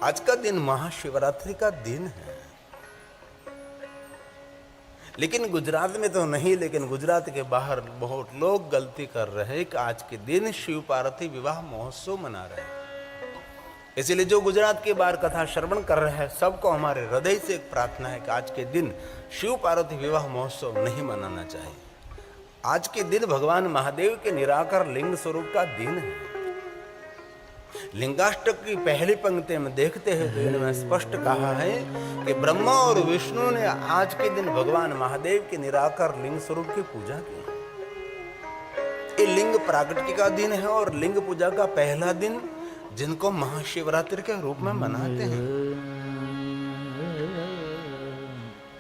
आज का दिन महाशिवरात्रि का दिन है, लेकिन गुजरात में तो नहीं, लेकिन गुजरात के बाहर बहुत लोग गलती कर रहे हैं कि आज के दिन शिव पार्वती विवाह महोत्सव मना रहे हैं। इसीलिए जो गुजरात के बाहर कथा श्रवण कर रहे हैं, सबको हमारे हृदय से एक प्रार्थना है कि आज के दिन शिव पार्वती विवाह महोत्सव नहीं मनाना चाहिए। आज के दिन भगवान महादेव के निराकार लिंग स्वरूप का दिन है। लिंगाष्टक की पहली पंक्ति में देखते हैं तो इनमें स्पष्ट कहा है कि ब्रह्मा और विष्णु ने आज के दिन भगवान महादेव के निराकार लिंग स्वरूप की पूजा की। ये लिंग प्रागट्य का दिन है और लिंग पूजा का पहला दिन, जिनको महाशिवरात्रि के रूप में मनाते हैं।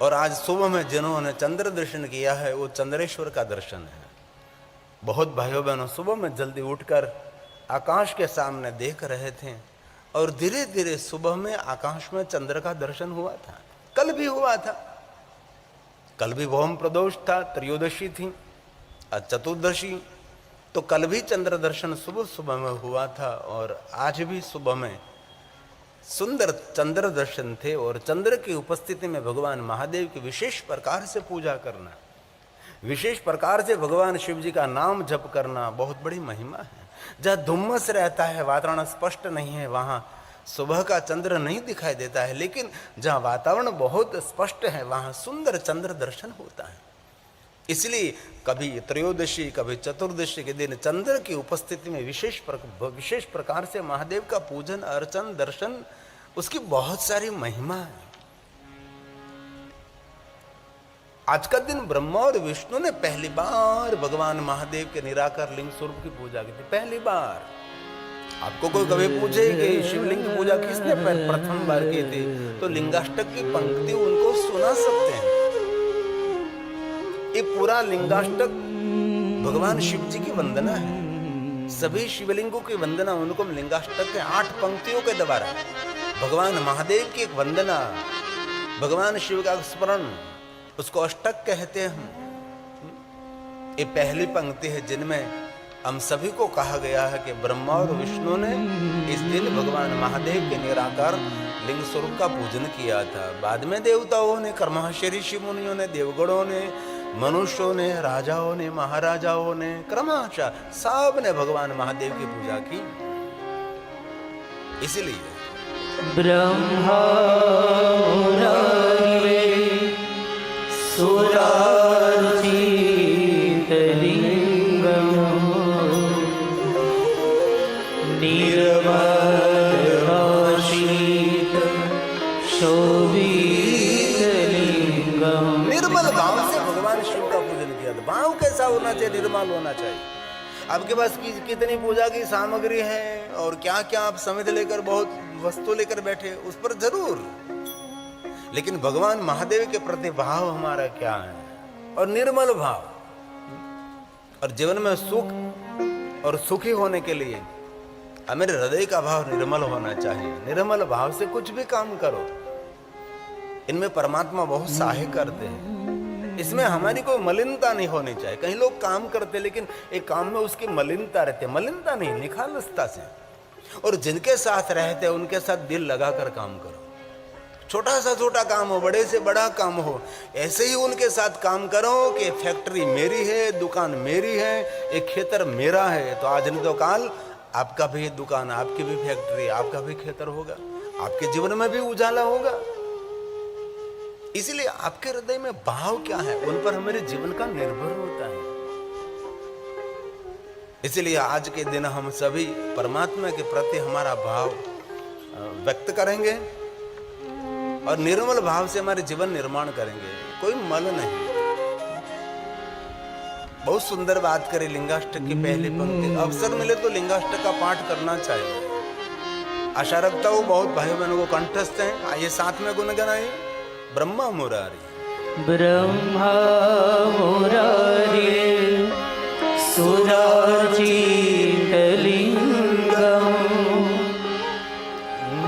और आज सुबह में जिन्होंने चंद्र दर्शन किया है वो चंद्रेश्वर का दर्शन है। बहुत भाइयों बहनों सुबह में जल्दी उठकर आकाश के सामने देख रहे थे और धीरे धीरे सुबह में आकाश में चंद्र का दर्शन हुआ था। कल भी हुआ था, कल भी भौम प्रदोष था, त्रयोदशी थी, आज चतुर्दशी, तो कल भी चंद्र दर्शन सुबह सुबह में हुआ था और आज भी सुबह में सुंदर चंद्र दर्शन थे। और चंद्र की उपस्थिति में भगवान महादेव की विशेष प्रकार से पूजा करना, विशेष प्रकार से भगवान शिव जी का नाम जप करना बहुत बड़ी महिमा है। जहाँ धुम्मस रहता है, वातावरण स्पष्ट नहीं है, वहाँ सुबह का चंद्र नहीं दिखाई देता है, लेकिन जहाँ वातावरण बहुत स्पष्ट है वहाँ सुंदर चंद्र दर्शन होता है। इसलिए कभी त्रयोदशी कभी चतुर्दशी के दिन चंद्र की उपस्थिति में विशेष प्रकार से महादेव का पूजन अर्चन दर्शन, उसकी बहुत सारी महिमा है। आज का दिन ब्रह्मा और विष्णु ने पहली बार भगवान महादेव के निराकार लिंग स्वरूप की पूजा की थी, पहली बार। आपको कोई कभी पूछे कि शिवलिंग की पूजा किसने प्रथम बार की थी, तो लिंगाष्टक की पंक्ति उनको सुना सकते हैं। ये पूरा लिंगाष्टक भगवान शिव जी की वंदना है। सभी शिवलिंगों की वंदना उनको लिंगाष्टक के 8 पंक्तियों के द्वारा, भगवान महादेव की एक वंदना, भगवान शिव का स्मरण, उसको अष्टक कहते हैं। ये पहली पंक्ति है जिनमें हम सभी को कहा गया है कि ब्रह्मा और विष्णु ने इस दिन भगवान महादेव के निराकार लिंग स्वरूप का पूजन किया था। बाद में देवताओं ने, क्रमशः ऋषि मुनियों ने, देवगणों ने, मनुष्यों ने, राजाओं ने, महाराजाओं ने, क्रमशः सब ने भगवान महादेव की पूजा की। इसलिए ब्रह्मा सुरार्चितलिंगम् निर्मलवासित शोभितलिंगम्। निर्मल भाव से भगवान शिव का पूजन किया था। भाव कैसा होना चाहिए? निर्मल होना चाहिए। आपके पास कितनी पूजा की सामग्री है और क्या क्या आप समित लेकर बहुत वस्तु लेकर बैठे, उस पर जरूर, लेकिन भगवान महादेव के प्रति भाव हमारा क्या है? और निर्मल भाव। और जीवन में सुख और सुखी होने के लिए मेरे हृदय का भाव निर्मल होना चाहिए। निर्मल भाव से कुछ भी काम करो, इनमें परमात्मा बहुत सहाय करते हैं। इसमें हमारी कोई मलिनता नहीं होनी चाहिए। कई लोग काम करते लेकिन एक काम में उसकी मलिनता रहती है, मलिनता नहीं, निखालसता से। और जिनके साथ रहते हैं उनके साथ दिल लगाकर काम करो। छोटा सा छोटा काम हो, बड़े से बड़ा काम हो, ऐसे ही उनके साथ काम करो कि फैक्ट्री मेरी है, दुकान मेरी है, एक खेतर मेरा है, तो आज नहीं तो काल आपका भी दुकान, आपकी भी फैक्ट्री, आपका भी खेतर होगा, आपके जीवन में भी उजाला होगा। इसलिए आपके हृदय में भाव क्या है, उन पर हमारे जीवन का निर्भर होता है। इसलिए आज के दिन हम सभी परमात्मा के प्रति हमारा भाव व्यक्त करेंगे और निर्मल भाव से हमारे जीवन निर्माण करेंगे, कोई मल नहीं। बहुत सुंदर बात करें लिंगाष्टक की पहली पंक्ति। अवसर मिले तो लिंगाष्टक का पाठ करना चाहिए। आशा रखता हूँ बहुत भाइयों बहनों को कंठस्थ हैं। आइए साथ में गुनगुनाइए। ब्रह्मा मुरारी ब्रह्मा मुरारी सुरार्चितलिंगम्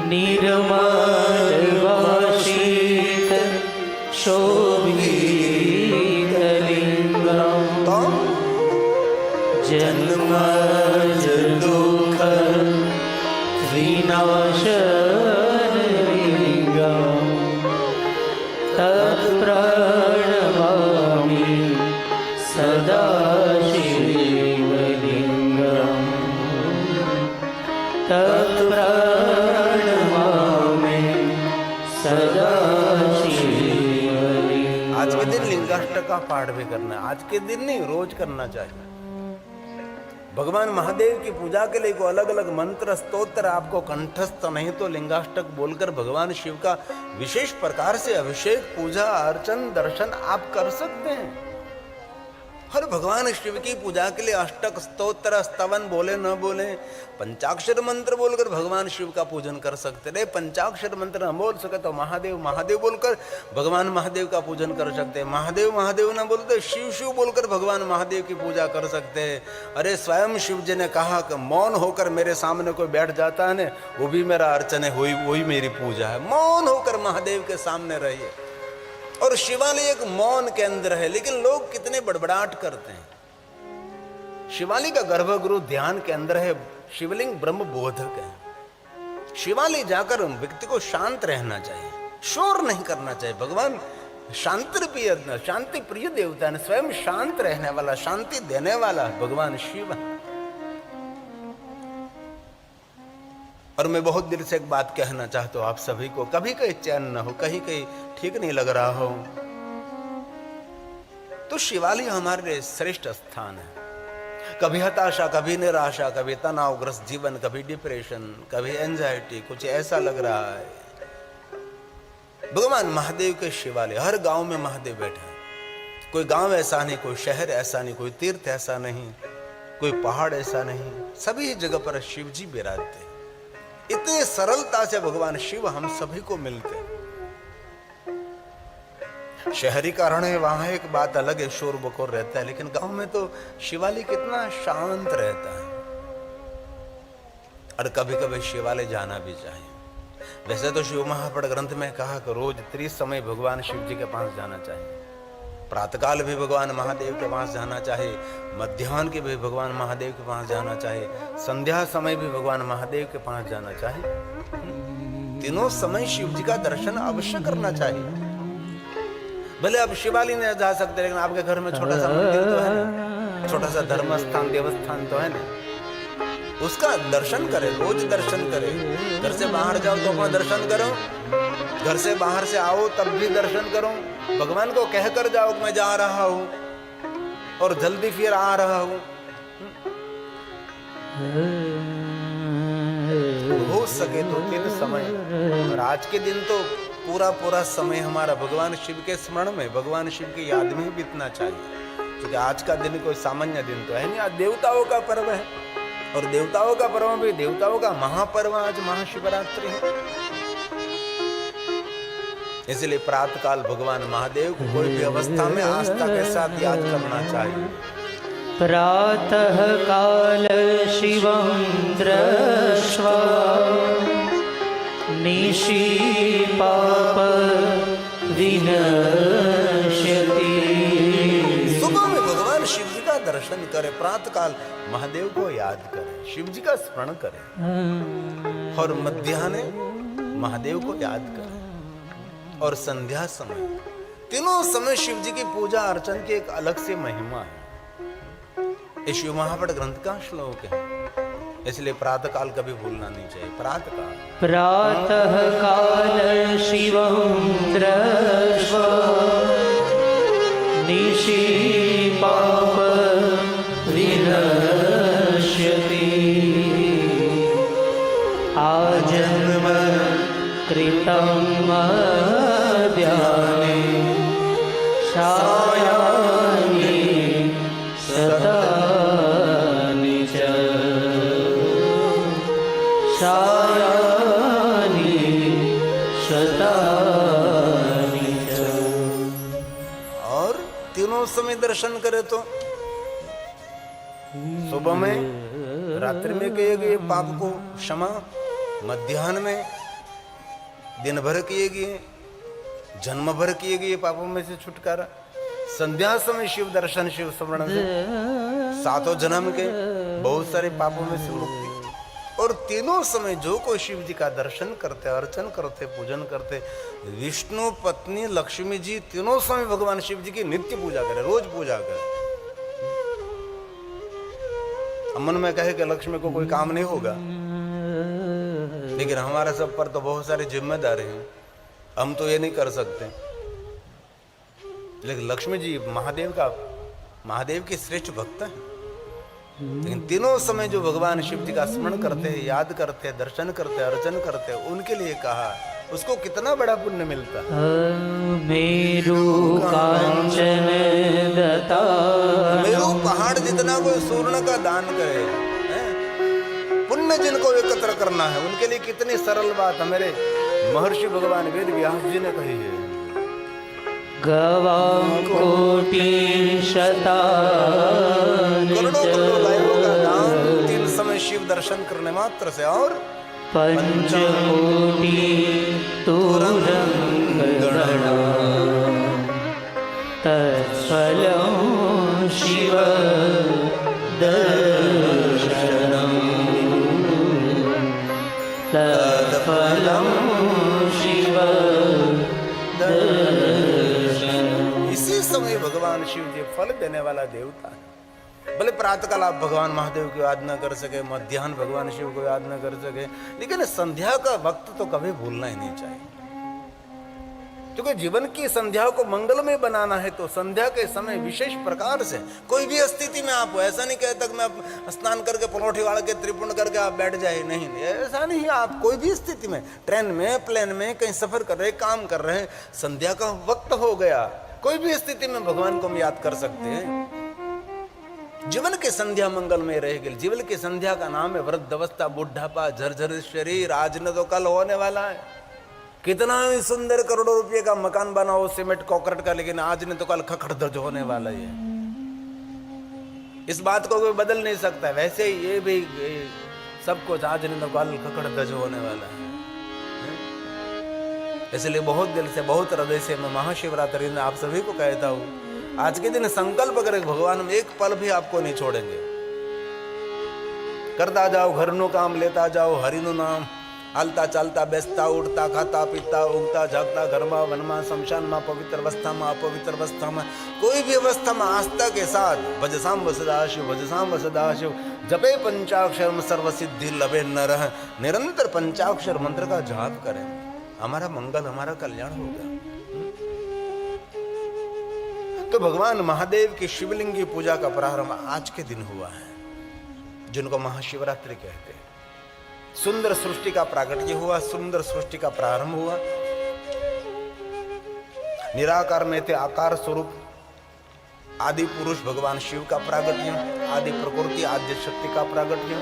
निर्मलवासित शोभितलिंगम् जन्म दुःख विनाश तत्प्रणमामि सदा शिवलिंगम्। आज के दिन लिंगाष्टक का पाठ भी करना है, आज के दिन नहीं, रोज करना चाहिए। भगवान महादेव की पूजा के लिए कोई अलग अलग मंत्र स्तोत्र आपको कंठस्थ नहीं तो लिंगाष्टक बोलकर भगवान शिव का विशेष प्रकार से अभिषेक, पूजा, अर्चन, दर्शन आप कर सकते हैं। हर भगवान शिव की पूजा के लिए अष्टक स्तोत्र स्तवन बोले न बोले, पंचाक्षर मंत्र बोलकर भगवान शिव का पूजन कर सकते हैं। पंचाक्षर मंत्र न बोल सके तो महादेव महादेव बोलकर भगवान महादेव का पूजन कर सकते हैं। महादेव महादेव न बोलते शिव शिव बोलकर भगवान महादेव की पूजा कर सकते हैं। अरे स्वयं शिव जी ने कहा कि मौन होकर मेरे सामने कोई बैठ जाता है ना, वो भी मेरा अर्चन है, वही मेरी पूजा है। मौन होकर महादेव के सामने रहिए। और शिवालय एक मौन के अंदर है, लेकिन लोग कितने बड़बड़ाहट करते हैं। शिवालय का गर्भगृह ध्यान के अंदर है, शिवलिंग ब्रह्म बोधक है। शिवालय जाकर व्यक्ति को शांत रहना चाहिए, शोर नहीं करना चाहिए। भगवान शांति प्रिय देवता है, स्वयं शांत रहने वाला, शांति देने वाला भगवान शिव है। और मैं बहुत दिल से एक बात कहना चाहता हूं आप सभी को, कभी कहीं चैन न हो, कहीं कहीं ठीक नहीं लग रहा हो, तो शिवालय हमारे लिए श्रेष्ठ स्थान है। कभी हताशा, कभी निराशा, कभी तनावग्रस्त जीवन, कभी डिप्रेशन, कभी एंजाइटी, कुछ ऐसा लग रहा है, भगवान महादेव के शिवालय, हर गांव में महादेव बैठे हैं। कोई गांव ऐसा नहीं, कोई शहर ऐसा नहीं, कोई तीर्थ ऐसा नहीं, कोई पहाड़ ऐसा नहीं, सभी जगह पर शिव जी विराजते हैं। इतनी सरलता से भगवान शिव हम सभी को मिलते हैं। शहरीकरण है, वहां एक बात अलग है, शोर बकोर रहता है, लेकिन गांव में तो शिवालय कितना शांत रहता है। और कभी कभी शिवालय जाना भी चाहिए। वैसे तो शिव महापुराण ग्रंथ में कहा कि रोज 30 समय भगवान शिव जी के पास जाना चाहिए। प्रातःकाल भी भगवान महादेव के पास जाना चाहिए, मध्याह्न के भी भगवान महादेव के पास जाना चाहिए, संध्या समय भी भगवान महादेव के पास जाना चाहिए। तीनों समय शिव जी का दर्शन अवश्य करना चाहिए। भले आप शिवालय नहीं जा सकते, लेकिन आपके घर में छोटा सा मंदिर तो है ना, छोटा सा धर्म स्थान, देवस्थान तो है ना, उसका दर्शन करें, रोज दर्शन करें। घर से बाहर जाओ तो अपना दर्शन करो, घर से बाहर से आओ तब भी दर्शन करो। भगवान को कहकर जाओ कि मैं जा रहा हूं और जल्दी फिर आ रहा हूं। हो सके तो 3 समय, और आज के दिन तो पूरा समय हमारा भगवान शिव के स्मरण में, भगवान शिव की याद में बीतना चाहिए। क्योंकि आज का दिन कोई सामान्य दिन तो है नहीं, आज देवताओं का पर्व है, और देवताओं का पर्व भी देवताओं का महापर्व आज महाशिवरात्रि है। इसलिए प्रातःकाल भगवान महादेव को कोई भी अवस्था में आस्था के साथ याद करना चाहिए। प्रातः काल शिवं दृष्ट्वा निशि पाप विनश्यति। सुबह में भगवान शिव जी का दर्शन करें, प्रातःकाल महादेव को याद करें, शिव जी का स्मरण करें, और मध्याह्न महादेव को याद करें, और संध्या समय, तीनों समय शिव जी की पूजा अर्चन की एक अलग से महिमा है। ये शिव महापुराण ग्रंथ का श्लोक है, इसलिए प्रातःकाल कभी भूलना नहीं चाहिए। प्रातः काल शिवं दृष्ट्वा निशि पाप विनश्यति। आजन्म कृतं मध्याह्ने सायाह्ने शतानि च। सायाह्ने शतानि च। और तीनों समय दर्शन करे तो सुबह में, रात्रि में किए गए पाप को क्षमा, मध्याह्न में दिन भर किए गए, जन्म भर किए गए पापों में से छुटकारा, संध्या समय शिव दर्शन, शिव स्मरण से 7 जन्म के बहुत सारे पापों में से मुक्ति। और तीनों समय जो कोई शिव जी का दर्शन करते, अर्चन करते, पूजन करते, विष्णु पत्नी लक्ष्मी जी तीनों समय भगवान शिव जी की नित्य पूजा करे, रोज पूजा करे। मन में कहे कि लक्ष्मी को कोई काम नहीं होगा, लेकिन हमारे सब पर तो बहुत सारी जिम्मेदारी हैं, हम तो ये नहीं कर सकते। लेकिन लक्ष्मी जी महादेव के श्रेष्ठ भक्त हैं। लेकिन तीनों समय जो भगवान शिव जी का स्मरण करते हैं, याद करते हैं, दर्शन करते हैं, अर्चन करते हैं, उनके लिए कहा उसको कितना बड़ा पुण्य मिलता है। मेरु कांचन दता, मेरु पहाड़ जितना कोई स्वर्ण का दान करे, हैं? पुण्य जिनको एकत्र करना है उनके लिए कितनी सरल बात है। मेरे महर्षि भगवान वेद व्यास जी ने कही है। गवां कोटि शता, करोड़ों गायों का दान 3 समय शिव दर्शन करने मात्र से, और पंचकोटि तुरंग गणा, तत्फलं शिव दर्शनम्, तत्फलं शिव दर्शनम्। इसी समय भगवान शिव जी फल देने वाला देवता है। भले प्रातःकाल आप भगवान महादेव की याद न कर सके, मध्याह्न भगवान शिव को याद न कर सके, लेकिन संध्या का वक्त तो कभी भूलना ही नहीं चाहिए। क्योंकि जीवन की संध्या को मंगलमय बनाना है तो संध्या के समय विशेष प्रकार से कोई भी स्थिति में आप, ऐसा नहीं कहता कि मैं स्नान करके पलौठी वाड़ के त्रिपुण करके आप बैठ जाए, नहीं, ऐसा नहीं। आप कोई भी स्थिति में, ट्रेन में, प्लेन में, कहीं सफर कर रहे, काम कर रहे हैं, संध्या का वक्त हो गया, कोई भी स्थिति में भगवान को हम याद कर सकते हैं। जीवन की संध्या मंगलमय रहेगी। जीवन की संध्या का नाम है वृद्धावस्था, बुढ़ापा, झरझर शरीर। आज न तो कल होने वाला है। कितना ही सुंदर करोड़ों रुपए का मकान बनाओ सीमेंट कॉन्क्रीट का, लेकिन आज न तो कल खखड़ दर्ज होने वाला है। इस बात को कोई बदल नहीं सकता। वैसे ही ये भी सब कुछ आज न तो कल खखड़ दर्ज होने वाला है। इसलिए बहुत दिल से, बहुत हृदय से मैं महाशिवरात्रि में आप सभी को कहता हूँ, आज के दिन संकल्प करें भगवान हम एक पल भी आपको नहीं छोड़ेंगे। करता जाओ घरનું काम, लेता जाओ हरिનું नाम, हालता चालता बेसता उठता खाता पीता उगता जागता घरमा वनमा शमशान में पवित्र अवस्था में अपवित्र अवस्था में कोई भी अवस्था में आस्था के साथ भजसाम वसदाशिव भजसाम वसदाशिव जपे पंचाक्षर सर्व सिद्धि लभे नरः, निरंतर पंचाक्षर मंत्र का जाप करें। हमारा मंगल, हमारा कल्याण होगा। तो भगवान महादेव की शिवलिंग की पूजा का प्रारंभ आज के दिन हुआ है, जिनको महाशिवरात्रि कहते हैं। सुंदर सृष्टि का प्रागट्य हुआ, सुंदर सृष्टि का प्रारंभ हुआ। निराकार में थे आकार स्वरूप आदि पुरुष भगवान शिव का प्रागट्य, आदि प्रकृति आद्य शक्ति का प्रागट्य,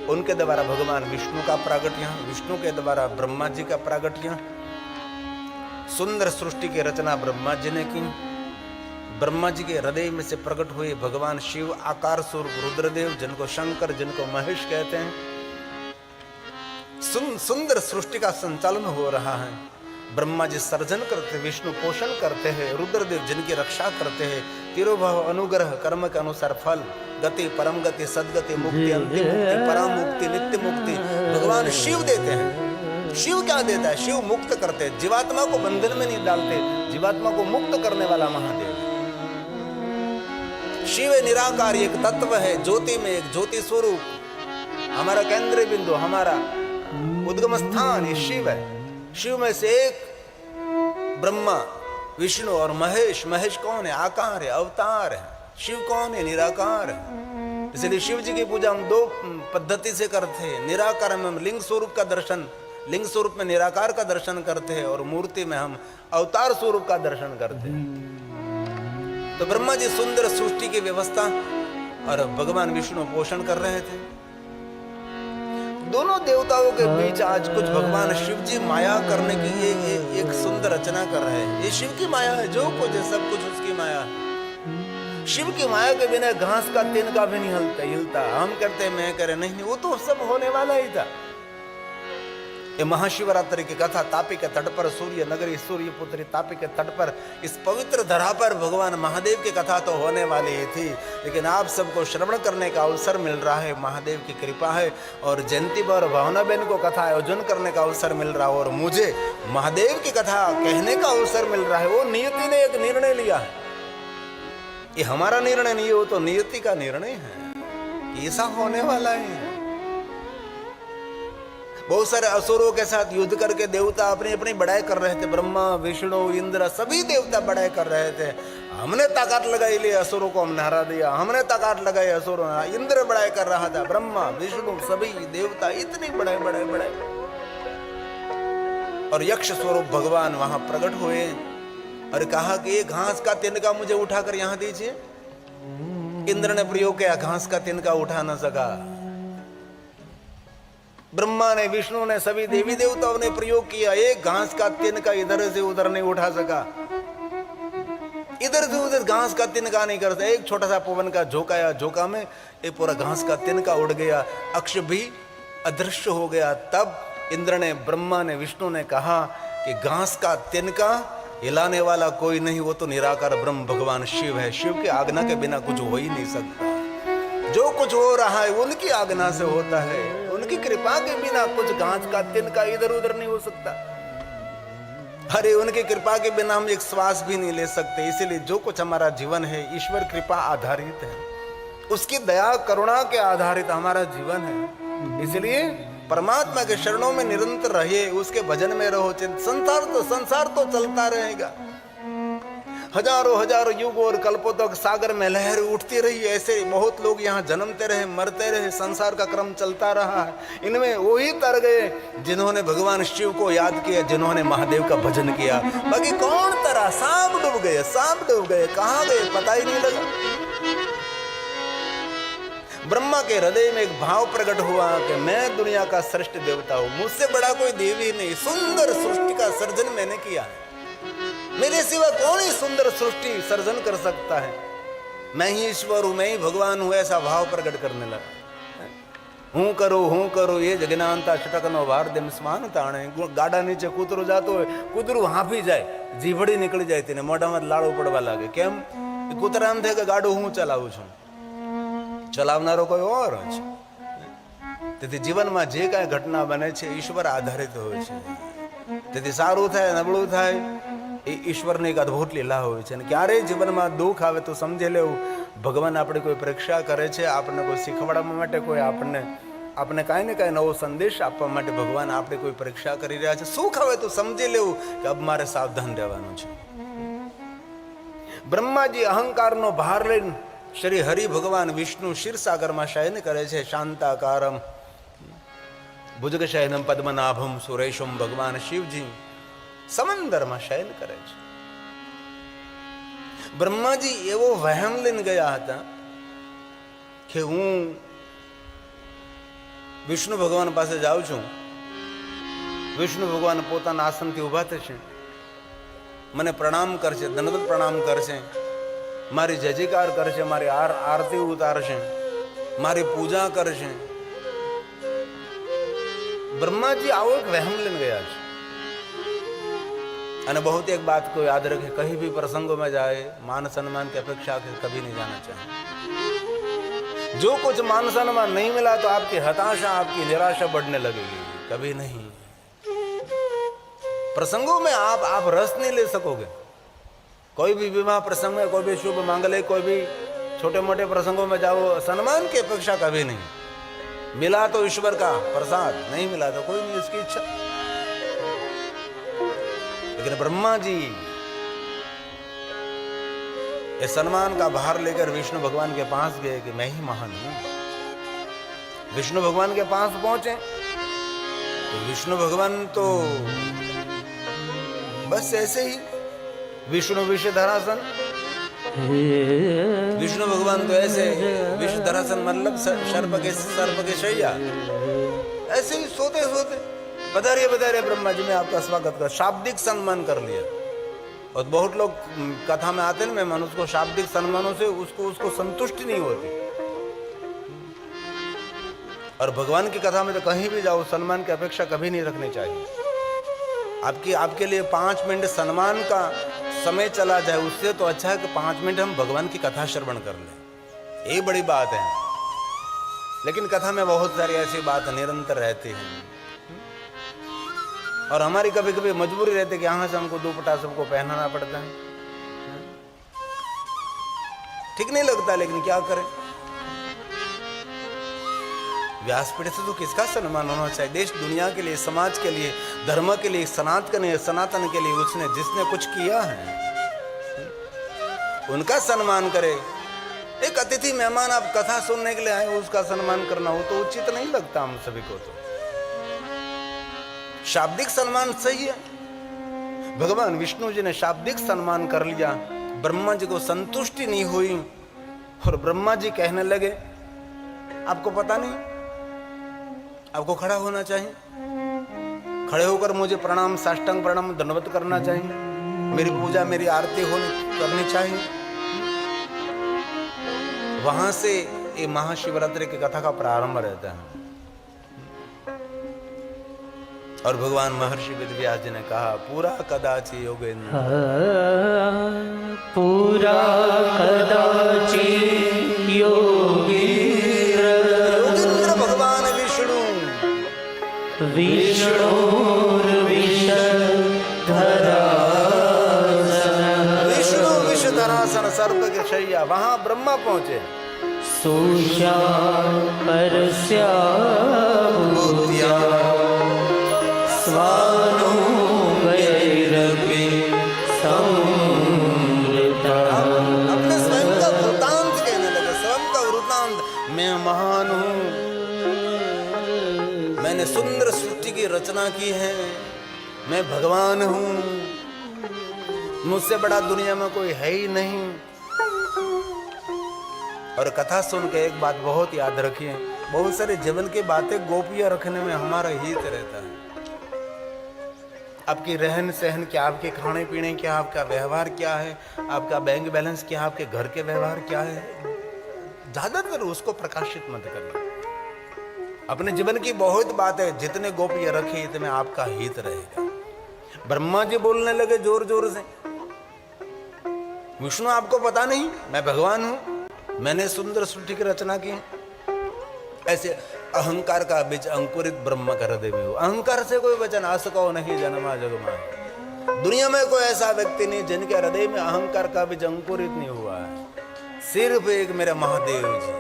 उनके द्वारा भगवान विष्णु का प्रागट्य, विष्णु के द्वारा ब्रह्मा जी का प्रागट्य। सुंदर सृष्टि की रचना ब्रह्मा जी ने की। ब्रह्मा जी के हृदय में से प्रकट हुए भगवान शिव आकार स्वरूप रुद्रदेव, जिनको शंकर, जिनको महेश कहते हैं। सुंदर सृष्टि का संचालन हो रहा है। ब्रह्मा जी सर्जन करते, विष्णु पोषण करते हैं, रुद्रदेव जिनकी रक्षा करते हैं। तिरुभाव अनुग्रह कर्म के अनुसार फल, गति, परम गति, सदगति, मुक्ति, अंतिम मुक्ति, परम मुक्ति, नित्य मुक्ति भगवान शिव देते हैं। शिव क्या देता है? शिव मुक्त करते हैं, जीवात्मा को बंधन में नहीं डालते, जीवात्मा को मुक्त करने वाला महादेव। शिव निराकार एक तत्व है, ज्योति में एक ज्योति स्वरूप। हमारा केंद्र बिंदु, हमारा उद्गम स्थान ये शिव है। शिव में से एक ब्रह्मा, विष्णु और महेश। महेश कौन है? आकार है, अवतार है। शिव कौन है? निराकार है। इसलिए शिव जी की पूजा हम 2 पद्धति से करते हैं। निराकार में हम लिंग स्वरूप का दर्शन, लिंग स्वरूप में निराकार का दर्शन करते हैं, और मूर्ति में हम अवतार स्वरूप का दर्शन करते हैं। तो ब्रह्मा जी सुंदर सृष्टि की व्यवस्था और भगवान विष्णु पोषण कर रहे थे। दोनों देवताओं के बीच आज कुछ भगवान शिव जी माया करने की एक सुंदर रचना कर रहे हैं। ये शिव की माया है, जो कुछ है सब कुछ उसकी माया है। शिव की माया के बिना घास का तिनका भी नहीं हिलता। हम कहते हैं, मैं करे नहीं, वो तो सब होने वाला ही था। ये महाशिवरात्रि की कथा तापी के तट पर, सूर्य नगरी सूर्यपुत्री तापी के तट पर, इस पवित्र धरा पर भगवान महादेव की कथा तो होने वाली ही थी, लेकिन आप सबको श्रवण करने का अवसर मिल रहा है, महादेव की कृपा है। और जयंती और भावना बहन को कथा आयोजन करने का अवसर मिल रहा है, और मुझे महादेव की कथा कहने का अवसर मिल रहा है। वो नियति ने एक निर्णय लिया है। ये हमारा निर्णय नहीं हो, तो नियति का निर्णय है, ऐसा होने वाला है। बहुत सारे असुरों के साथ युद्ध करके देवता अपनी अपनी बड़ाई कर रहे थे। ब्रह्मा विष्णु इंद्र सभी देवता बड़ाई कर रहे थे, हमने ताकत लगाई लिए असुरों को हमने हरा दिया, हमने ताकत लगाई असुरों। इंद्र बड़ाई कर रहा था, ब्रह्मा विष्णु सभी देवता इतनी बड़ाई बड़ाई बड़ाई। और यक्ष स्वरूप भगवान वहां प्रकट हुए और कहा कि ये घास का तिनका मुझे उठाकर यहां दीजिए। इंद्र ने प्रयोग किया, घास का तिनका उठा न सका। ब्रह्मा ने विष्णु ने सभी देवी देवताओं ने प्रयोग किया, एक घास का तिनका इधर से उधर नहीं उठा सका, इधर से उधर घास का तिनका नहीं कर सका। एक छोटा सा पवन का झोंका या झोंका में एक पूरा घास का तिनका उड़ गया, अक्ष भी अदृश्य हो गया। तब इंद्र ने ब्रह्मा ने विष्णु ने कहा कि घास का तिनका हिलाने वाला कोई नहीं, वो तो निराकार ब्रह्म भगवान शिव है। शिव की आज्ञा के बिना कुछ हो ही नहीं सकता। जो कुछ हो रहा है उनकी आज्ञा से होता है, उनकी कृपा के बिना कुछ घास का तिनका इधर उधर नहीं हो सकता। अरे उनकी कृपा के बिना हम एक श्वास भी नहीं ले सकते। इसीलिए जो कुछ हमारा जीवन है ईश्वर कृपा आधारित है, उसकी दया करुणा के आधारित हमारा जीवन है। इसलिए परमात्मा के शरणों में निरंतर रहिए, उसके भजन में रहो। संसार तो चलता रहेगा, हजारों हजारों युग और कल्पों तक सागर में लहर उठती रही। ऐसे बहुत लोग यहाँ जन्मते रहे मरते रहे, संसार का क्रम चलता रहा है। इनमें वही तर गए जिन्होंने भगवान शिव को याद किया, जिन्होंने महादेव का भजन किया। बाकी कौन तरा, सांप डूब गए, सांप डूब गए, कहाँ गए पता ही नहीं लगा। ब्रह्मा के हृदय में एक भाव प्रकट हुआ कि मैं दुनिया का श्रेष्ठ देवता हूं, मुझसे बड़ा कोई देव ही नहीं। सुंदर सृष्टि का सर्जन मैंने किया है, मेरे सिवा कौन ही सुंदर सृष्टि सर्जन कर सकता है। मैं ही ईश्वर हूं, मैं ही भगवान हूं, ऐसा भाव प्रकट करने लगा। हूं करो ये जगनांता छटकनो वार दिन स्मान ताणे। गाड़ा नीचे कूतरो जातो है, कूतरू हाफी जाए, जीभड़ी निकली जाए, तेने मोढ़ा में लाड़ो पड़वा लागे। केम? कूतरा एम थे कि गाड़ो हूं चलाવું છું, ચલાવનારો કોઈ ઓર છે। તેથી જીવનમાં જે કાંઈ ઘટના બને છે ઈશ્વર આધારિત હોય છે। તેથી સારું થાય નબળું થાય એ ઈશ્વરની એક અદ્ભુત લીલા હોય છે। અને ક્યારેય જીવનમાં દુઃખ આવે તો સમજી લેવું ભગવાન આપણી કોઈ પરીક્ષા કરે છે, આપણને કોઈ શીખવાડવા માટે, કોઈ આપણને કાંઈ ને કાંઈ નવો સંદેશ આપવા માટે ભગવાન આપણે કોઈ પરીક્ષા કરી રહ્યા છે। સુખ આવે તો સમજી લેવું કે અબ મારે સાવધાન રહેવાનું છે। બ્રહ્માજી અહંકારનો ભાર લઈને श्री हरि भगवान विष्णु क्षीर सागर में शयन करे छे। शांताकारम भुजग शयनम पद्मनाभम सुरेशम भगवान शिवजी समंदर में शयन करे छे। ब्रह्मा जी एवो वहम लईने गया हता कि हूँ विष्णु भगवान पासे जाऊं छूं, विष्णु भगवान पोताना आसन थी उभा थशे, मने प्रणाम करशे, दंडवत प्रणाम करशे, मारी जय जयकार करशे, मारी आरती उतारशे, मारी पूजा करशे। ब्रह्मा जी आवो एक वहम लेने गया छे। अने बहुत एक बात को याद रखे, कहीं भी प्रसंगों में जाए मान सम्मान की अपेक्षा के कभी नहीं जाना चाहिए। जो कुछ मान सम्मान नहीं मिला तो आपकी हताशा, आपकी निराशा बढ़ने लगेगी, कभी नहीं। प्रसंगों में आप रस नहीं ले सकोगे। कोई भी विवाह प्रसंग में, कोई भी शुभ मांगल्य, कोई भी छोटे मोटे प्रसंगों में जाओ, सम्मान की अपेक्षा कभी नहीं। मिला तो ईश्वर का प्रसाद, नहीं मिला तो कोई नहीं, उसकी इच्छा। लेकिन ब्रह्मा जी ये सम्मान का भार लेकर विष्णु भगवान के पास गए कि मैं ही महान हूं। विष्णु भगवान के पास पहुंचे तो विष्णु भगवान तो बस ऐसे ही विष्णु विषय धरासन, विष्णु भगवान तो ऐसे विषय धरासन मतलब सर्प के शैया, ऐसे ही सोते सोते बधारिए ब्रह्मा जी, मैं आपका स्वागत कर, शाब्दिक सम्मान कर लिया। और बहुत लोग कथा में आते हैं, मैं मनुष्य को शाब्दिक सम्मानों से उसको संतुष्टि नहीं होती। और भगवान की कथा में तो कहीं भी जाओ सम्मान की अपेक्षा कभी नहीं रखनी चाहिए। आपके लिए 5 मिनट सम्मान का समय चला जाए, उससे तो अच्छा है कि 5 मिनट हम भगवान की कथा श्रवण कर लें, ये बड़ी बात है। लेकिन कथा में बहुत सारी ऐसी बात निरंतर रहती है और हमारी कभी कभी मजबूरी रहती है कि यहां से हमको दुपट्टा सबको पहनाना पड़ता है। ठीक नहीं लगता, लेकिन क्या करें। व्यासपीठ से तो किसका सम्मान होना चाहिए? देश दुनिया के लिए, समाज के लिए, धर्म के लिए, सनातन के लिए उसने जिसने कुछ किया है उनका सम्मान करे। एक अतिथि मेहमान आप कथा सुनने के लिए आए, उसका सम्मान करना हो तो उचित नहीं लगता हम सभी को। तो शाब्दिक सम्मान सही है। भगवान विष्णु जी ने शाब्दिक सम्मान कर लिया, ब्रह्मा जी को संतुष्टि नहीं हुई और ब्रह्मा जी कहने लगे आपको पता नहीं, आपको खड़ा होना चाहिए, खड़े होकर मुझे प्रणाम, साष्टांग प्रणाम, दंडवत करना चाहिए, मेरी पूजा, मेरी आरती करनी चाहिए। वहां से ये महाशिवरात्रि की कथा का प्रारंभ रहता है। और भगवान महर्षि वेदव्यास जी ने कहा पूरा कदाचि योगेंद्र, पूरा कदाचि योगेंद्र, योगेंद्र भगवान विष्णु, विष्णु विषधरासन सर्प के शैया, वहां ब्रह्मा पहुंचे। सोशा परस्या भूत्या स्वानो वैरपि संवृता। अपने स्वयं का वृतांत कहने लगे, स्वयं का वृतांत, मैं महान हूं, मैंने सुंदर सृष्टि की रचना की है, मैं भगवान हूं, मुझसे बड़ा दुनिया में कोई है ही नहीं। और कथा सुन के एक बात बहुत याद रखिए, बहुत सारे जीवन की बातें गोपनीय रखने में हमारा हित रहता है। आपकी रहन सहन क्या, आपके खाने पीने क्या, आपका व्यवहार क्या है, आपका बैंक बैलेंस क्या, आपके घर के व्यवहार क्या है, ज्यादातर उसको प्रकाशित मत करना। अपने जीवन की बहुत बातें जितने गोपनीय रखे इतने आपका हित रहेगा। ब्रह्मा जी बोलने लगे जोर जोर से, विष्णु आपको पता नहीं मैं भगवान हूं, मैंने सुंदर सृष्टि की रचना की। ऐसे अहंकार का बीज अंकुरित ब्रह्म कर दे में हो, अहंकार से कोई वचन आ सको नहीं जन्मा जगमा। दुनिया में कोई ऐसा व्यक्ति नहीं जिनके हृदय में अहंकार का बीज अंकुरित नहीं हुआ है, सिर्फ एक मेरे महादेव जी।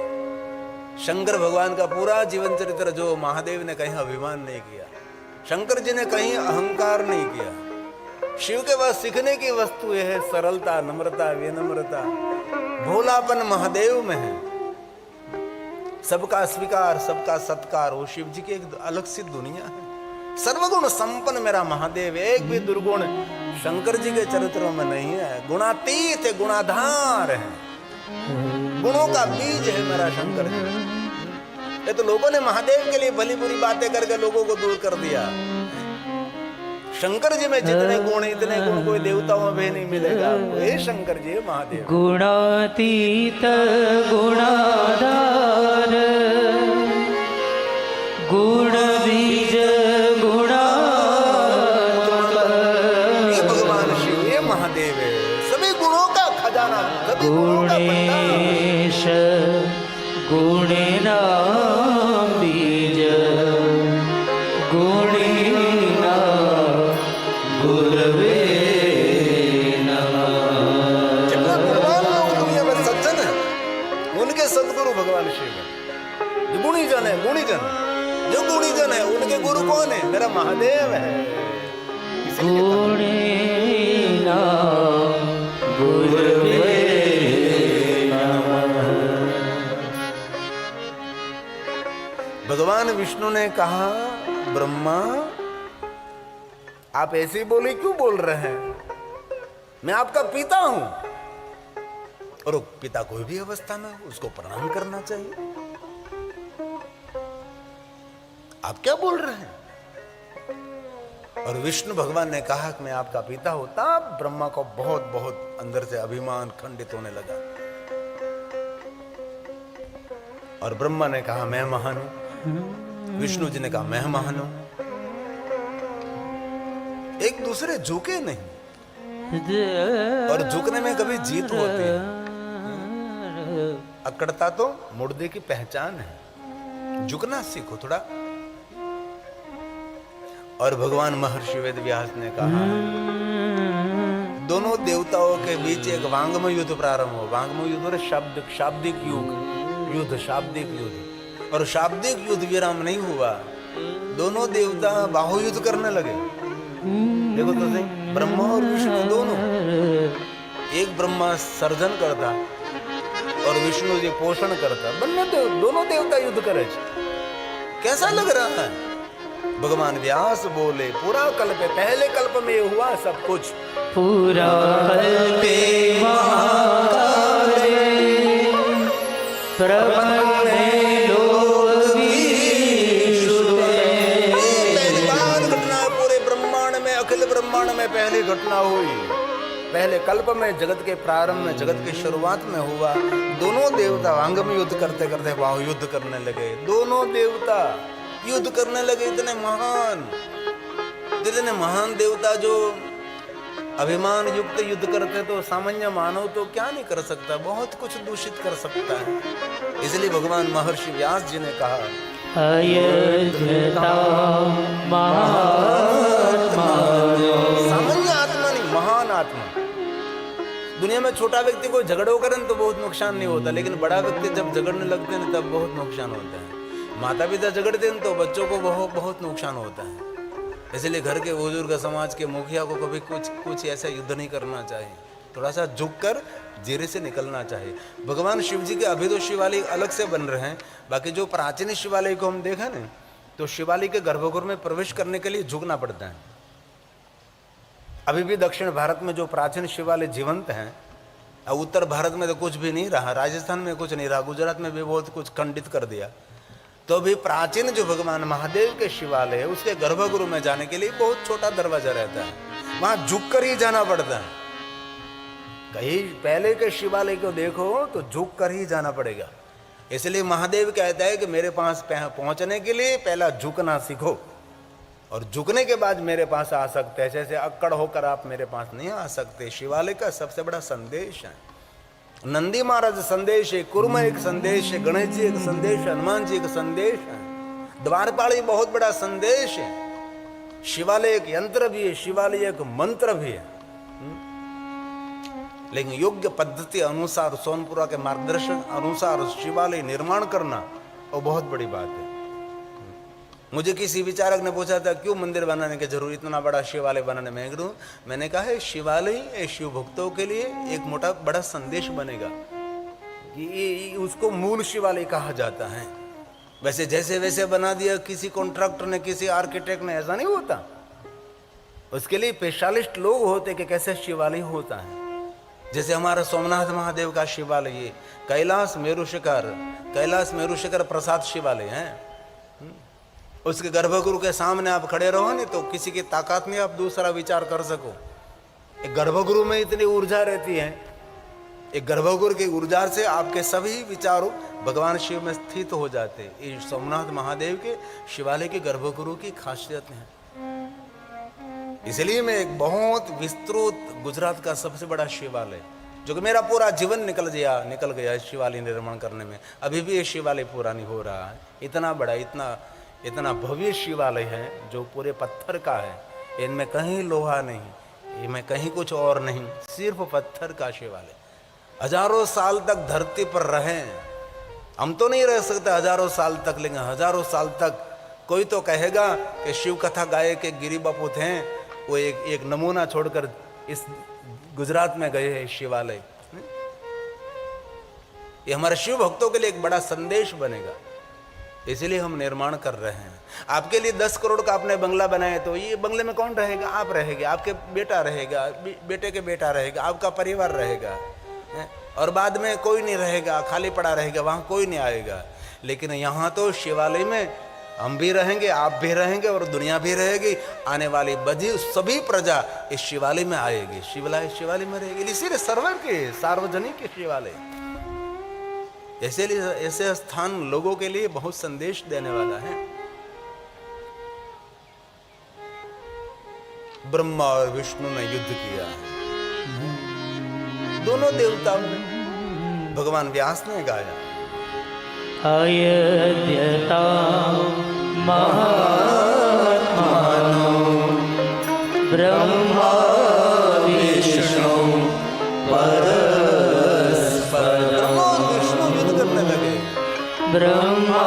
शंकर भगवान का पूरा जीवन चरित्र जो महादेव ने कहीं अभिमान नहीं किया, शंकर जी ने कहीं अहंकार नहीं किया। शिव के पास सीखने की वस्तु यह है सरलता, नम्रता, विनम्रता, भोलापन महादेव में है। सबका स्वीकार, सबका सत्कार, वो शिव जी की एक अलग सी दुनिया है। सर्वगुण संपन्न मेरा महादेव, एक भी दुर्गुण शंकर जी के चरित्रों में नहीं है। गुणातीत है, गुणाधार है, गुणों का बीज है मेरा शंकर जी। ये तो लोगों ने महादेव के लिए भली बुरी बातें करके लोगों को दूर कर दिया। शंकर जी में जितने गुण इतने गुण कोई देवताओं में भी नहीं मिलेगा। हे शंकर जी, महादेव गुणातीत गुणाधार, गुण बीज ये भगवान शिव, ये महादेव है, सभी गुणों का खजाना, सभी गुणों का गुणेश गुणेना बीज गुणेना गुरवे नमः। जितना गुणवान लोग दुनिया में सज्जन है उनके सदगुरु भगवान शिव है। जो गुणी जन है, गुणी जन, जो गुणी जन है उनके गुरु कौन है? मेरा महादेव है। गुणेना गुरवे नमः। भगवान विष्णु ने कहा ब्रह्मा आप ऐसे बोले क्यों बोल रहे हैं? मैं आपका पिता हूं, और पिता कोई भी अवस्था में उसको प्रणाम करना चाहिए। आप क्या बोल रहे हैं? और विष्णु भगवान ने कहा कि मैं आपका पिता हूं, तब ब्रह्मा को बहुत बहुत अंदर से अभिमान खंडित होने लगा। और ब्रह्मा ने कहा मैं महान हूं, विष्णु जी ने कहा मैं महान हूं। एक दूसरे झुके नहीं, और झुकने में कभी जीत होती है, अकड़ता तो मुर्दे की पहचान है। झुकना सीखो थोड़ा। और भगवान महर्षि वेदव्यास ने कहा दोनों देवताओं के बीच एक वांग्मय युद्ध प्रारंभ हो। वांग्मय युद्ध शब्द, शाब्दिक युद्ध, शाब्दिक युद्ध। और शाब्दिक युद्ध विराम नहीं हुआ, दोनों देवता बाहुयुद्ध करने लगे। देखो तो सही, ब्रह्मा और विष्णु दोनों, एक ब्रह्मा सर्जन करता और विष्णु जी पोषण करता, दोनों देवता युद्ध करे। कैसा लग रहा है? भगवान व्यास बोले पूरा कल्प, पहले कल्प में हुआ सब कुछ, पूरा कल्पे महाकाले प्रपन्ने पहली बार घटना पूरे ब्रह्मांड में, अखिल ब्रह्मांड में पहली घटना हुई। पहले कल्प में, जगत के प्रारंभ में, जगत की शुरुआत में हुआ। दोनों देवता अंग में युद्ध करते करते बाहु युद्ध करने लगे। दोनों देवता युद्ध करने लगे। इतने महान देवता जो अभिमान युक्त युद्ध करते, तो सामान्य मानव तो क्या नहीं कर सकता, बहुत कुछ दूषित कर सकता है। इसलिए भगवान महर्षि व्यास जी ने कहा, सामान्य आत्मा नहीं, महान आत्मा। दुनिया में छोटा व्यक्ति कोई झगड़ो करे तो बहुत नुकसान नहीं होता, लेकिन बड़ा व्यक्ति जब झगड़ने लगते हैं तब बहुत नुकसान होता है। माता पिता झगड़ते हैं तो बच्चों को बहुत नुकसान होता है। इसलिए घर के बुजुर्ग, समाज के मुखिया को कभी कुछ ऐसा युद्ध नहीं करना चाहिए, थोड़ा सा झुककर जीरे से निकलना चाहिए। भगवान शिव जी के अभी तो शिवालय अलग से बन रहे हैं, बाकी जो प्राचीन शिवालय को हम देखें ना, तो शिवालय के गर्भगृह में प्रवेश करने के लिए झुकना पड़ता है। अभी भी दक्षिण भारत में जो प्राचीन शिवालय जीवंत हैं, उत्तर भारत में तो कुछ भी नहीं रहा, राजस्थान में कुछ नहीं रहा, गुजरात में भी बहुत कुछ खंडित कर दिया। तो भी प्राचीन जो भगवान महादेव के शिवालय है, उसके गर्भगृह में जाने के लिए बहुत छोटा दरवाजा रहता है, वहां झुक कर ही जाना पड़ता है। कहीं पहले के शिवालय को देखो तो झुक कर ही जाना पड़ेगा। इसलिए महादेव कहता है कि मेरे पास पहुंचने के लिए पहला झुकना सीखो, और झुकने के बाद मेरे पास आ सकते हैं। जैसे अक्कड़ होकर आप मेरे पास नहीं आ सकते। शिवालय का सबसे बड़ा संदेश है। नंदी महाराज संदेश है, कुर्म एक संदेश है, गणेश जी एक संदेश, हनुमान जी एक संदेश है, द्वारपाली बहुत बड़ा संदेश है। शिवालय एक यंत्र भी है, शिवालय एक मंत्र भी है। लेकिन योग्य पद्धति अनुसार, सोनपुरा के मार्गदर्शन अनुसार शिवालय निर्माण करना वो बहुत बड़ी बात है। मुझे किसी विचारक ने पूछा था क्यों मंदिर बनाने की जरूरत, इतना बड़ा शिवालय बनाने में करूं। मैंने कहा है शिवालय शिव भक्तों के लिए एक मोटा बड़ा संदेश बनेगा कि उसको मूल शिवालय कहा जाता है। वैसे जैसे वैसे बना दिया किसी कॉन्ट्रैक्टर ने, किसी आर्किटेक्ट ने, ऐसा नहीं होता। उसके लिए स्पेशलिस्ट लोग होते कि कैसे शिवालय होता है। जैसे हमारा सोमनाथ महादेव का शिवालय, कैलाश मेरु शिखर प्रसाद शिवालय है। उसके गर्भगृह के सामने आप खड़े रहो नहीं तो किसी की ताकत नहीं आप दूसरा विचार कर सको। एक गर्भगृह में इतनी ऊर्जा रहती है, एक गर्भगृह की ऊर्जा से आपके सभी विचारों भगवान शिव में स्थित हो जाते। ये सोमनाथ महादेव के शिवालय के गर्भगृह की खासियत है। इसलिए मैं एक बहुत विस्तृत गुजरात का सबसे बड़ा शिवालय, जो कि मेरा पूरा जीवन निकल गया शिवालय निर्माण करने में, अभी भी ये शिवालय पूरा नहीं हो रहा है। इतना बड़ा, इतना भव्य शिवालय है जो पूरे पत्थर का है। इनमें कहीं लोहा नहीं, इनमें कहीं कुछ और नहीं, सिर्फ पत्थर का शिवालय। हजारों साल तक धरती पर रहे, हम तो नहीं रह सकते हजारों साल तक, लेकिन हजारों साल तक कोई तो कहेगा कि शिव कथा गाये के गिरी बापू थे, वो एक नमूना छोड़कर इस गुजरात में गए हैं शिवालय। ये हमारे शिव भक्तों के लिए एक बड़ा संदेश बनेगा, इसलिए हम निर्माण कर रहे हैं। आपके लिए 10 करोड़ का आपने बंगला बनाया, तो ये बंगले में कौन रहेगा? आप रहेंगे, आपके बेटा रहेगा, बेटे के बेटा रहेगा, आपका परिवार रहेगा, और बाद में कोई नहीं रहेगा, खाली पड़ा रहेगा, वहाँ कोई नहीं आएगा। लेकिन यहाँ तो शिवालय में हम भी रहेंगे, आप भी रहेंगे, और दुनिया भी रहेगी। आने वाली बधी सभी प्रजा इस शिवालय में आएगी, शिवालय में रहेगी। इसीलिए सर्वर के सार्वजनिक शिवालय ऐसे स्थान लोगों के लिए बहुत संदेश देने वाला है। ब्रह्मा और विष्णु ने युद्ध किया है, दोनों देवताओं ने। भगवान व्यास ने गाया, अयद्यता महात्मानो ब्रह्मा विष्णु परस्पर विष्णु युद्ध करने लगे। ब्रह्मा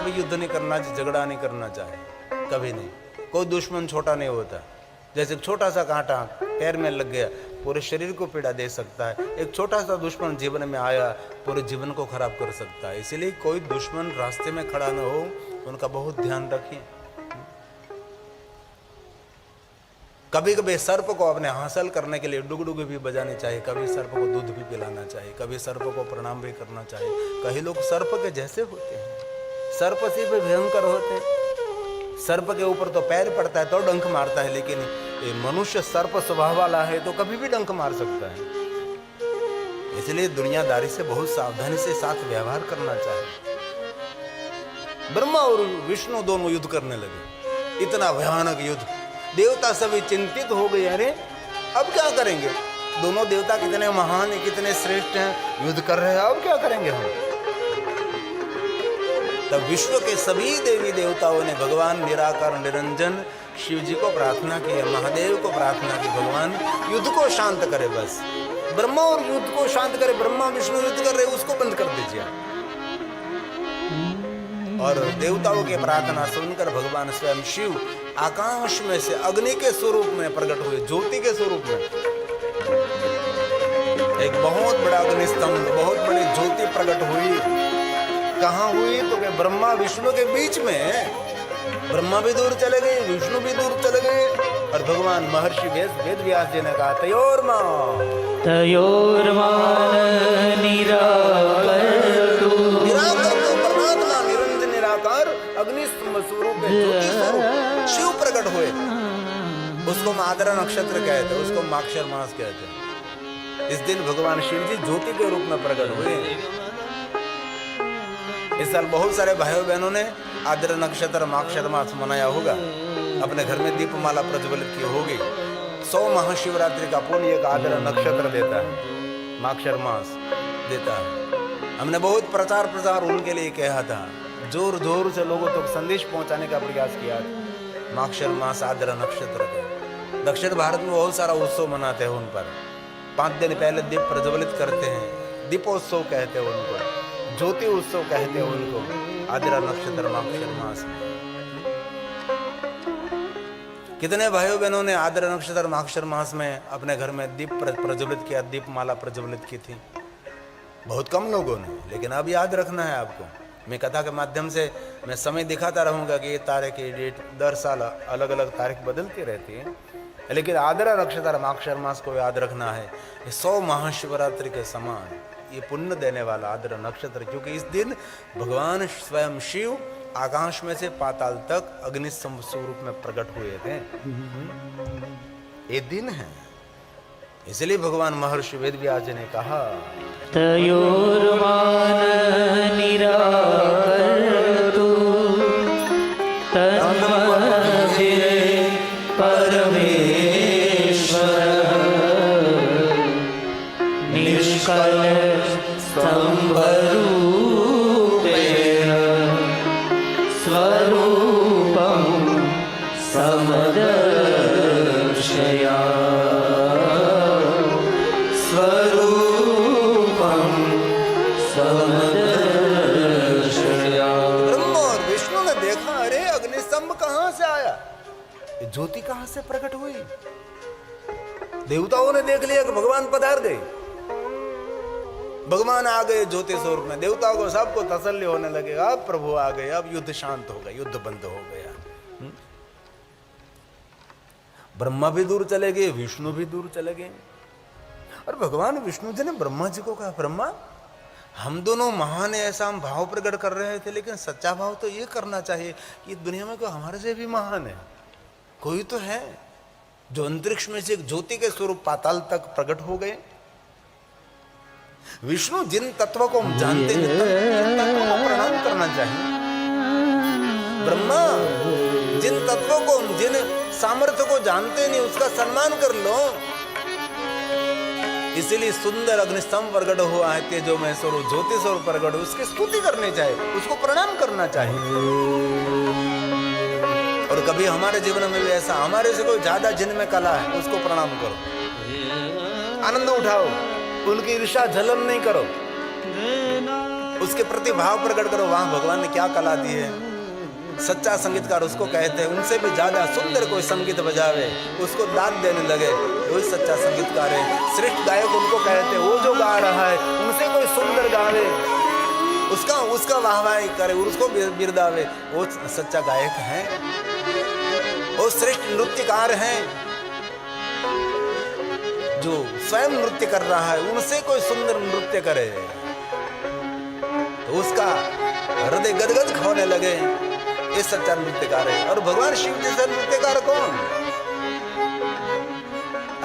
कभी युद्ध नहीं करना चाहिए, झगड़ा नहीं करना चाहिए, कभी नहीं। कोई दुश्मन छोटा नहीं होता। जैसे छोटा सा कांटा पैर में लग गया पूरे शरीर को पीड़ा दे सकता है, एक छोटा सा दुश्मन जीवन में आया पूरे जीवन को खराब कर सकता है। इसलिए कोई दुश्मन रास्ते में खड़ा न हो, उनका बहुत ध्यान रखिए। कभी कभी सर्प को अपने हासिल करने के लिए डुगडुग भी बजानी चाहिए, कभी सर्प को दूध भी पिलाना चाहिए, कभी सर्प को प्रणाम भी करना चाहिए। कई लोग सर्प के जैसे होते हैं, सर्प से भी भयंकर होते हैं। सर्प के ऊपर तो पैर पड़ता है तो डंक मारता है, लेकिन ये मनुष्य सर्प स्वभाव वाला है तो कभी भी डंक मार सकता है। इसलिए दुनियादारी से बहुत सावधानी से साथ व्यवहार करना चाहिए। ब्रह्मा और विष्णु दोनों युद्ध करने लगे, इतना भयानक युद्ध। देवता सभी चिंतित हो गए, अरे अब क्या करेंगे? दोनों देवता कितने महान हैं, कितने श्रेष्ठ हैं, युद्ध कर रहे हैं, अब क्या करेंगे हम? तब विश्व के सभी देवी देवताओं ने भगवान निराकार निरंजन शिव जी को प्रार्थना की, महादेव को प्रार्थना की, भगवान युद्ध को शांत करे। बस ब्रह्मा और युद्ध को शांत करे, ब्रह्मा विष्णु युद्ध कर रहे, उसको बंद कर दीजिए। और देवताओं की प्रार्थना सुनकर भगवान स्वयं शिव आकाश में से अग्नि के स्वरूप में प्रकट हुए, ज्योति के स्वरूप में। एक बहुत बड़ा अग्निस्तंभ, बहुत बड़ी ज्योति प्रकट हुई। कहाँ हुई? तो कि ब्रह्मा विष्णु के बीच में। ब्रह्मा भी दूर चले गए, विष्णु भी दूर चले गए, और भगवान महर्षि वेद व्यास जी ने कहा तयोर्मा निराकर तो परमात्मा निरंजन निराकार अग्निस्तंभ स्वरूप ज्योति स्वरूप शिव प्रकट हुए। उसको मादरा नक्षत्र कहते हैं, उसको माक्षर मास कहते हैं। इस दिन भगवान शिव जी ज्योति के रूप में प्रकट हुए। इस साल बहुत सारे भाइयों बहनों ने आद्र नक्षत्र माक्षर मास मनाया होगा, अपने घर में दीपमाला प्रज्वलित की होगी। 100 महाशिवरात्रि का पुण्य एक आद्र नक्षत्र देता है, माक्षर मास देता है। हमने बहुत प्रचार उनके लिए कहा था, जोर जोर से लोगों तक संदेश पहुंचाने का प्रयास किया था। माक्षर मास आद्र नक्षत्र का दक्षिण भारत में बहुत सारा उत्सव मनाते हैं। उन पर 5 दिन पहले दीप प्रज्वलित करते हैं, दीपोत्सव कहते हैं उनको, ज्योति उत्सव कहते हैं उनको, आद्रा नक्षत्र माक्षर मास में। कितने भाइयों बहनों ने आद्रा नक्षत्र माक्षर मास में अपने घर में दीप प्रज्वलित किया, दीपमाला प्रज्वलित की थी? बहुत कम लोगों ने, लेकिन अब याद रखना है आपको। मैं कथा के माध्यम से मैं समय दिखाता रहूंगा कि ये तारीख की डेट दर साल अलग अलग तारीख बदलती रहती है, लेकिन आद्रा नक्षत्र माक्षर मास को याद रखना है। 100 महाशिवरात्रि के समान ये पुण्य देने वाला आद्र नक्षत्र, क्योंकि इस दिन भगवान स्वयं शिव आकाश में से पाताल तक अग्निस्तंभ स्वरूप में प्रकट हुए थे। ये दिन है, इसलिए भगवान महर्षि वेदव्यास जी ने कहा तयोर्मान निराकर तु तन्मध्ये परमेश्वर निष्कल स्तंभरूपेण स्वरूपं समदर्शया स्वरूपं समदर्शया। ब्रह्मा और विष्णु ने देखा, अरे अग्निस्तंभ कहां से आया, ये ज्योति कहां से प्रकट हुई? देवताओं ने देख लिया कि भगवान पधार गए, भगवान आ गए ज्योति स्वरूप में। देवताओं को सबको तसल्ली होने लगे, अब प्रभु आ गए, अब युद्ध शांत हो गया, युद्ध बंद हो गया। ब्रह्मा भी दूर चले गए, विष्णु भी दूर चले गए। और भगवान विष्णु जी ने ब्रह्मा जी को कहा, ब्रह्मा हम दोनों महान है, ऐसा हम भाव प्रकट कर रहे थे, लेकिन सच्चा भाव तो ये करना चाहिए कि दुनिया में कोई हमारे से भी महान है, कोई तो है जो अंतरिक्ष में से एक ज्योति के स्वरूप पाताल तक प्रकट हो गए। विष्णु जिन तत्व को हम जानते हैं, तत्वों को प्रणाम करना चाहिए। ब्रह्मा जिन तत्वों को, जिन सामर्थ्य को जानते नहीं, उसका सम्मान कर लो। इसीलिए सुंदर अग्निस्तंभ प्रकट हुआ है, तेजोमय स्वरूप ज्योति स्वरूप प्रकट हो, उसकी स्तुति करनी चाहिए, उसको प्रणाम करना चाहिए। और कभी हमारे जीवन में भी ऐसा, हमारे से कोई ज्यादा जिनमें कला है, उसको प्रणाम करो, आनंद उठाओ, उनकी ईर्ष्या जलन नहीं करो। उसके प्रति भाव प्रकट करो। वहां भगवान ने क्या कला दी है। सच्चा संगीतकार उसको कहते हैं, उनसे भी ज्यादा सुंदर कोई संगीत बजावे, उसको दाद देने लगे, वही सच्चा संगीतकार है। श्रेष्ठ गायक उनको कहते हैं, वो जो गा रहा है उनसे कोई सुंदर गावे, उसका वाहवाही करे, उसको बिरदावे, वो सच्चा गायक है। वो श्रेष्ठ नृत्यकार हैं, जो स्वयं नृत्य कर रहा है उनसे कोई सुंदर नृत्य करे तो उसका हृदय गदगद होने लगे। ये सच्चा नृत्यकार है। और भगवान शिव जैसा नृत्यकार कौन?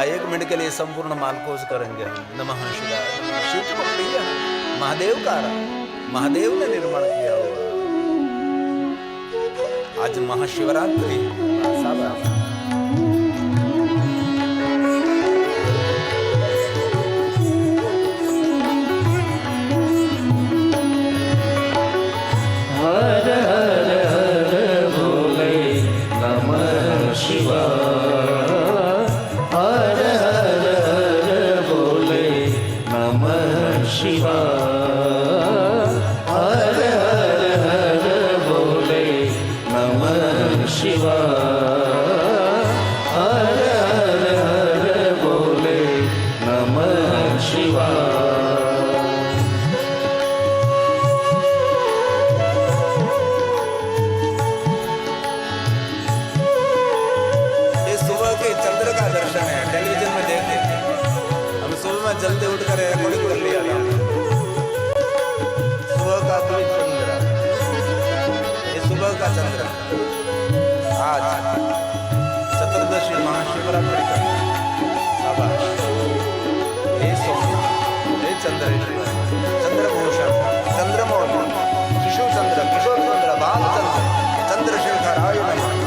एक मिनट के लिए संपूर्ण मालकोज करेंगे हम। नमः शिवाय। शिव जी को प्रिय है, महादेव का, महादेव ने निर्माण किया हुआ। आज महाशिवरात्रि, शाबाश। हर हर हर भोले नमः शिवाय। हर हर हर भोले नमः शिवाय। हर हर हर भोले नमः शिवाय। हर हर हर भोले नमः शिवाय। टेलीविजन में देखते थे हम, सुबह में जल्दी उठकर रिकॉर्डिंग कर लिया था। सुबह का कोई चंद्र, ये सुबह का चंद्र आज चतुर्दशी महाशिवरात्रि का। शाबाश। हे सोमनाथ, हे चंद्रेश्वर, चंद्रभूषण, चंद्रमौली, शिशु चंद्र, किशोर चंद्र, भालचंद्र, चंद्रशेखर आयु नमः।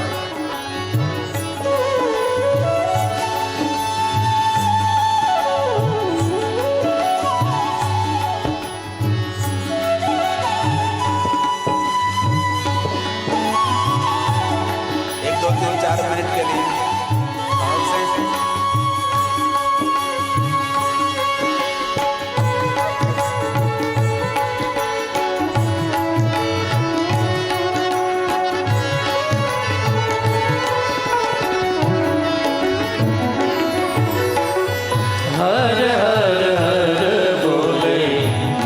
हर हर हर भोले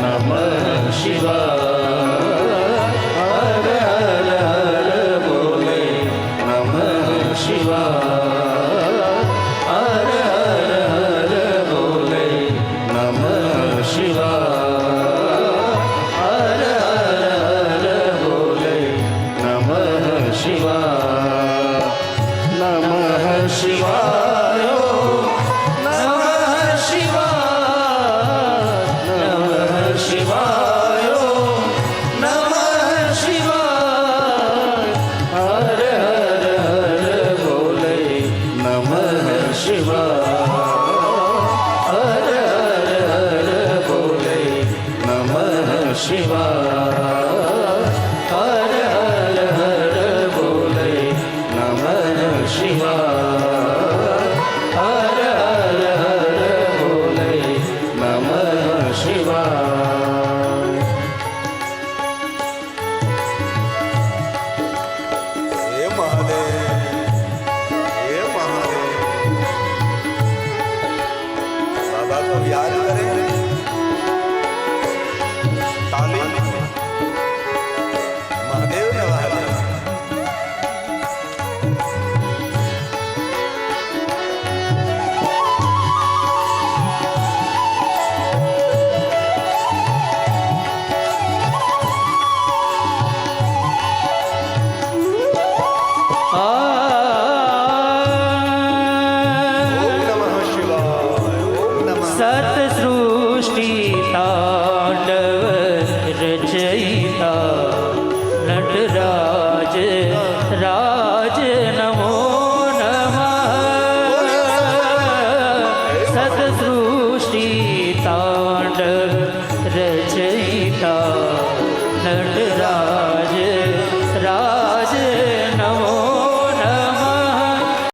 नमः शिवाय। हर हर हर भोले नमः शिवाय। हर हर हर भोले नमः शिवाय। हर हर हर भोले नमः शिवाय। नमः शिवाय। सृष्टि तांडव रचयिता